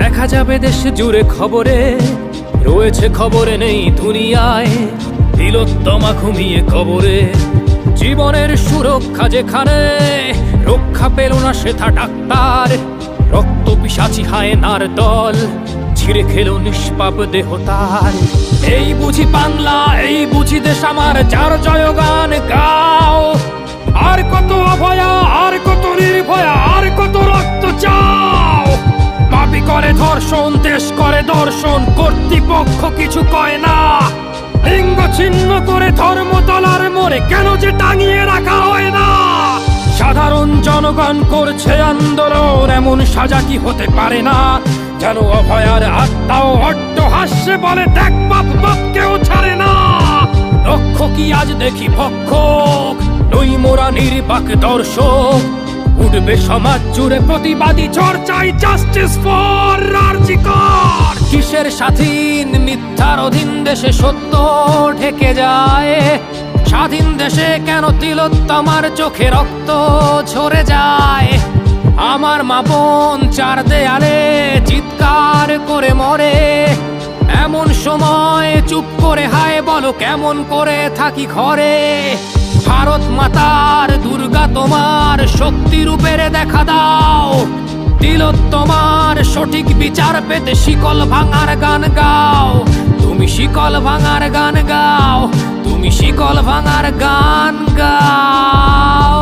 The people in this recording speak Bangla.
দেখা যাবে দেশ জুড়ে খবরে, রয়েছে খবরে নেই দুনিয়ায়। তিলোত্তমা ঘুমিয়ে কবরে, জীবনের সুরক্ষা যেখানে, রক্ষা পেল না সেথা ডাক্তার। রক্ত পিশাচি হায়নার দল ছিঁড়ে খেলো নিষ্পাপ দেহ তার। এই বুঝি বাংলা, এই বুঝি দেশ আমার, যার জয়গান গাও। আর কত অভয়া, আর কত নির্ভয়া, আর কত রক্ত চাও। পাপী করে ধর্ষণ, দেশ করে দর্শন, কর্তৃপক্ষ কিছু কয় না। লিঙ্গ ছিন্ন করে ধর্মতলার মোড়ে কেন যে টাঙিয়ে রাখা হয় না। সাধারণ জনগণ করছে আন্দোলন, এমন সাজা কি হতে পারে না। যেন অভয়ার আত্মাও অট্ট হাস্যে বলে, দেখ বাপ বাপকেও ছাড়ে না। রক্ষকই আজ দেখি ভক্ষক, নই মোরা নির্বাক দর্শক। উঠবে সমাজ জুড়ে প্রতিবাদী চর্চায়, জাস্টিস ফর আরজি কর। কিসের স্বাধীন, মিথ্যার অধীন দেশে সত্য ঢেকে যায়। স্বাধীন দেশে কেন তিলোত্তমার চোখে রক্ত ঝরে যায়। আমার মা বোন চার দেয়ালে চিৎকার করে মরে, এমন সময় চুপ করে হায় বলো কেমন করে থাকি ঘরে। ভারত মাতার, দুর্গা তোমার শক্তি রূপের দেখা দাও। তিলোত্তমার সঠিক বিচার পেতে শিকল ভাঙার গান গাও। তুমি শিকল ভাঙার গান গাও, তুমি শিকল ভাঙার গান গাও।